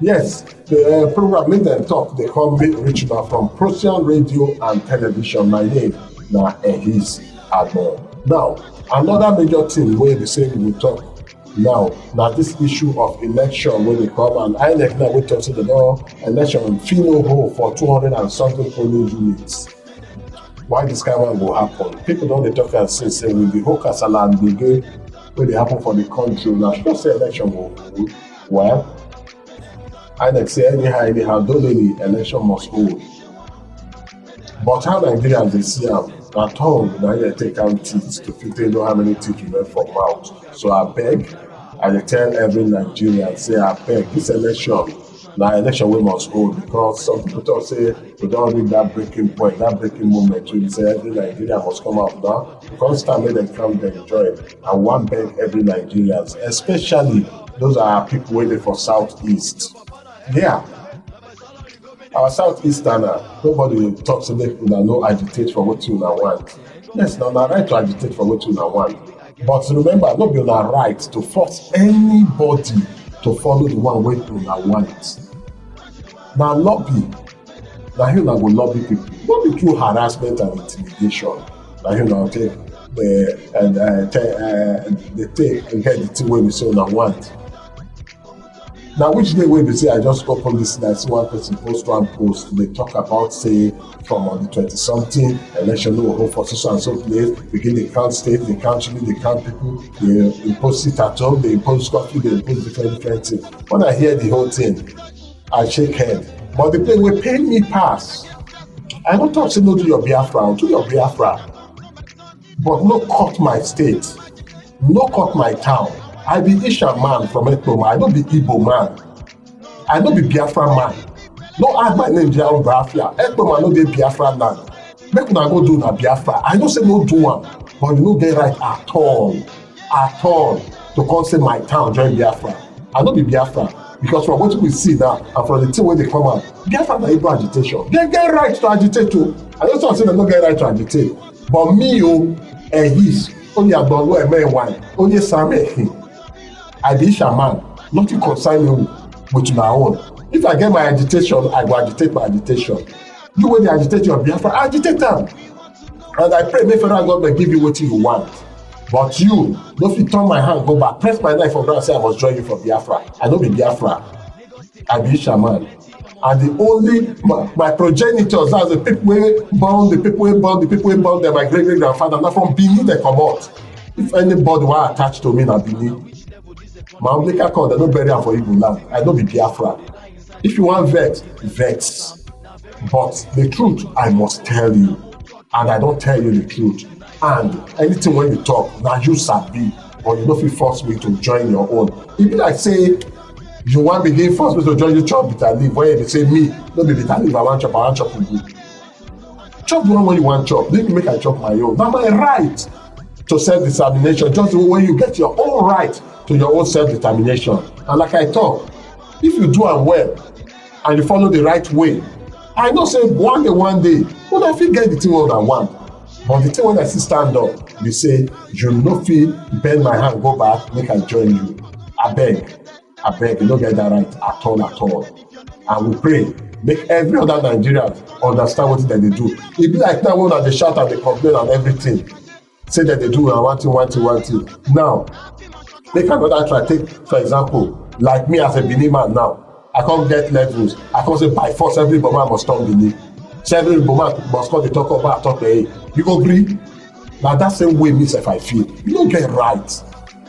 Yes, the program make them talk. They come reach now from Procyon radio and television. My name now his Admiral. Now another major thing where they say we will talk now. Now this issue of election when they come and INEC now we talk to the law election fee no hold for 200 and something polling units. Why this kind of one will happen? People don't they talk and say with the whole casala and the when they happen for the country. Now just say election will well. INEC say anyhow, don't know the election must hold. But how Nigerians they see them at home, now they take out teeth to fit they know how many teeth you left for mouth. So I beg, I tell every Nigerian, say I beg, this election, now election we must hold because some people talk say we don't reach that breaking point, that breaking moment when say every Nigerian must come out now. Because time when they come, they join. And one beg every Nigerians, especially those are people waiting for Southeast. Yeah, our Southeasterner, nobody talks to them that no agitate for what you want. Yes, now right to agitate for what you want. But remember, not be on right to force anybody to follow the one way you want. Now lobby, now you go lobby people. Not be through harassment and intimidation. Now you know take they take and get the thing where we say on want. Now, which day when they say I just open this and I see one person post one post, they talk about say from on the 20-something election no hold for so and so place, begin they count state, they count children, they count people, they impose it at home, they impose curfew, they impose different things. When I hear the whole thing, I shake head. But the place will pay me pass. I don't talk say no do your Biafra, do your Biafra. But no cut my state, no cut my town. I be Esan Man from Ekpoma. I don't be Igbo man. I don't be Biafra man. No add my name there on Biafra. Ekpoma no dey Biafra Land. Make una go do na Biafra. I don't say no do one, but you no get right at all to come say my town join Biafra. I don't be Biafra because from what we see now and from the thing when they come out, Biafra na Igbo agitation. They get right to agitate too. I don't say they no get right to agitate, but me his only Agbonwo Emewan, only Same. I be Esan Man, nothing concern me with my own. If I get my agitation, I go agitate my agitation. You when they agitate your Biafra, agitate them. And I pray, may federal government give you what you want. But you, don't fit turn my hand, go back, press my knife for ground, say I must join you for Biafra. I don't be Biafra. I be Esan Man. And the only, my progenitors, that's the people who born, the people who born, they're my great-great-grandfather. Now from Benin, they come out. If anybody were attached to me in Benin, my umbilical cord, they don't bury am for Igbo land. I don't be Biafra. If you want vex, vex. But the truth, I must tell you. And I don't tell you the truth. And anything when you talk, now you sabi, or you don't feel force me to join your own. If you like say, you want begin force me to join you, chop bitter leaf. When they say me, don't be bitter leaf, I want chop you. Chop the one when you want chop. Then you make I chop my own. Now my right to self-determination, just when you get your own right to your own self-determination. And like I talk, if you do am well and you follow the right way, I know say one day, when I fit get the thing what I want. But the thing when I see stand up, they say, you no fit bend my hand, go back, make I join you. I beg, you don't get that right at all. And we pray, make every other Nigerian understand what they do. It be like now when they shout and they complain and everything. Say that they do one thing. Now, make another try. Take, for example, like me as a Benin man now. I can't get levels. I can't say by force every Boma must turn Benin. So every Boma must come to talk about talk hey. You go agree? Now that same way means if I feel. You don't get right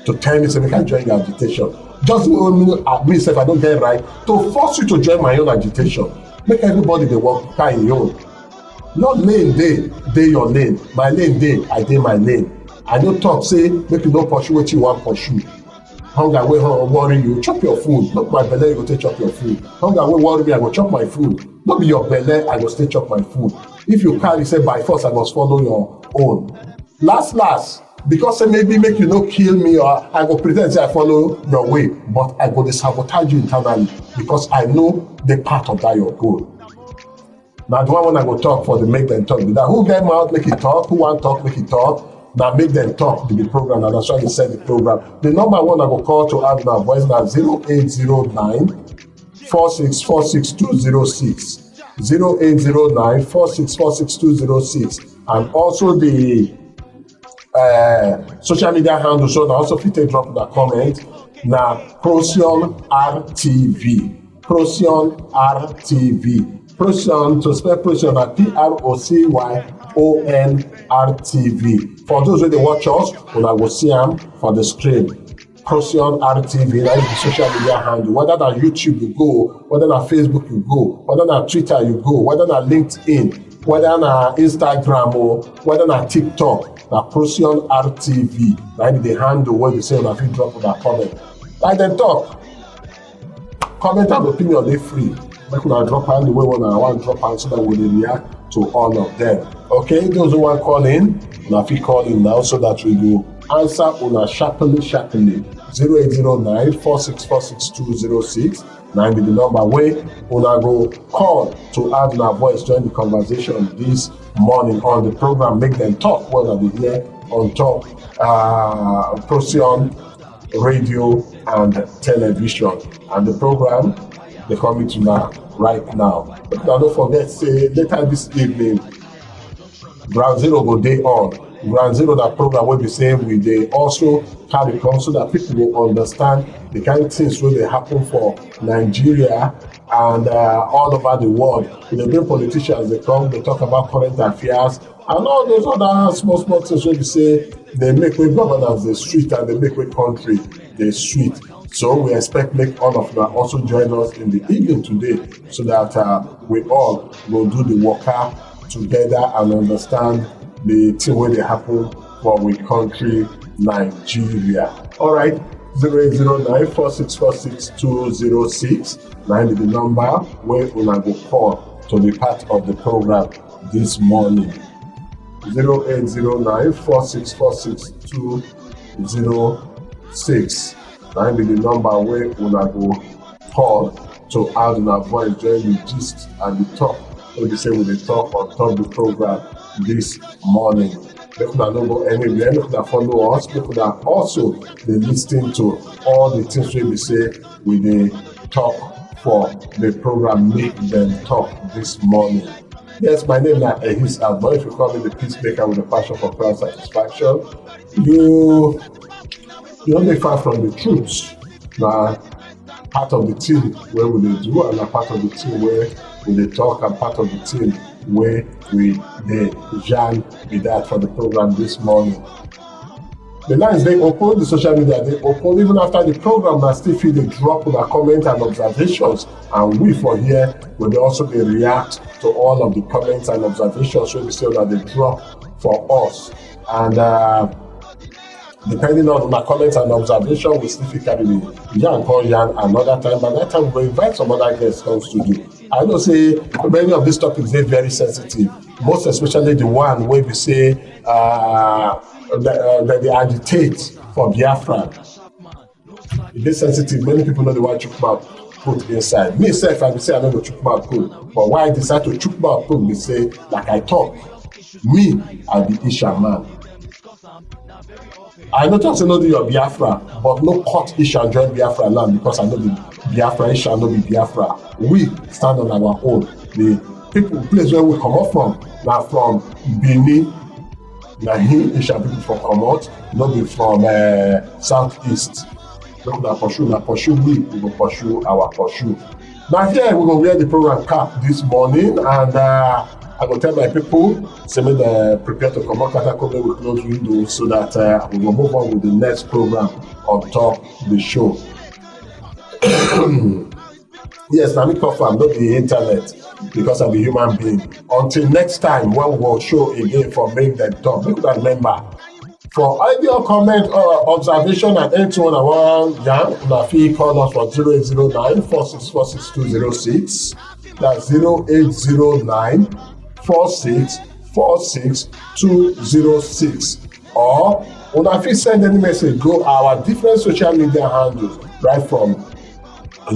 to tell me so we can join your agitation. Just me if I don't get right to force you to join my own agitation. Make everybody they walk by your own. Not lane dey your lane. My lane dey, I dey my lane. I don't talk say make you don't pursue what you want pursue. Hunger wey worry you, chop your food. Not my belly, you go take chop your food. Hunger wey worry me, I go chop my food. Not be your belly, I go stay chop my food. If you carry say by force, I must follow your own. Last, because say maybe make you no kill me or I go pretend say I follow your way, but I go dey sabotage you internally because I know the part of that your goal. Now the one when I go talk for the make them talk. That who get mouth make it talk, who want talk make it talk. Now make them talk to the program, and that's why they set the program. The number one I go call to add now voice now 0809 4646 0809 4646 and also the social media handle, so now also fit take drop the comment na Procyon RTV. Procyon RTV. Procyon, to spell Procyon na PROCYON RTV. For those who they watch us, una go see am for the screen. Procyon RTV, that is the social media handle. Whether na YouTube you go, whether na Facebook you go, whether na Twitter you go, whether na LinkedIn, whether na Instagram or whether na TikTok, na Procyon RTV. That is the handle where you say una fit drop una comment. Like dem talk, comment and opinion dey free. Make una drop hand the way una wan drop hand so that we dey react to all of them. Okay, those who wan call in, una fit call in now so that we go answer una sharply. 0809 4646 na be the number wey una go call to add una voice join the conversation this morning on the program. Make them talk when una dey hear on top Procyon radio and television, and the program they coming to now right now. But now don't forget, say later this evening Ground Zero go day on. Ground Zero, that program will be saying we they also carry come so that people will understand the kind of things where they happen for Nigeria and all over the world. The big politicians, they come, they talk about current affairs and all those other small things where we say they make way governance the street and they make way country the street. So we expect make all of them also join us in the evening today so that we all will do the worker together and understand the thing where they happen for we country Nigeria. All right, 0809 4646 206 9 is the number where una go call to be part of the program this morning. 0809 4646 206 9 be the number where una go call to add una voice join the gist and the talk. So they say we dey talk on top the program this morning. Make una no go anywhere, make una follow us, make una also dey lis ten to all the things wey we say we dey talk for the program. Make them talk this morning. Yes, my name na Esan Man. If you call me the peacemaker with a passion for crowd satisfaction, you don't dey far from the truth. Na part of the team where we dey do and na part of the team where we dey talk and part of the team where we dey yarn be that for the program this morning. The lines dey open, the social media dey open. Even after the program, na still fit dey drop una comment and observations, and we for here will also dey react to all of the comments and observations wey we say that they drop for us. And depending on my comments and observation, we still fit carry the yarn another time. By that time, we will invite some other guests come studio. I know say many of these topics are very sensitive, most especially the one where we say that they agitate for Biafra. It is sensitive. Many people know the word chook mouth put inside. Me self, I say I know the chook mouth put, but why I decide to chook mouth put, we say like I talk. Me, I be Esan Man. I know just know your Biafra, but no cut Esan join Biafra Land because I know the Biafra Esan no be Biafra. We stand on our own. The people place where we come up from, now from Benin, now him Esan people from come out, not be from southeast. Look na pursue we will pursue our pursue. Now here we go wear the program cap this morning, and I go tell my people, say me they prepare to come out categorically with closed windows so that we will move on with the next program on top the show. Yes, let me confirm, not the internet, because I'm a human being. Until next time, when we will show again for Make Them Talk, make that remember. For ideal comment or observation and anything I want, na fit call us for 0809 4646 206. That's 0809 4646 206. Or una fit send any message go our different social media handles, right from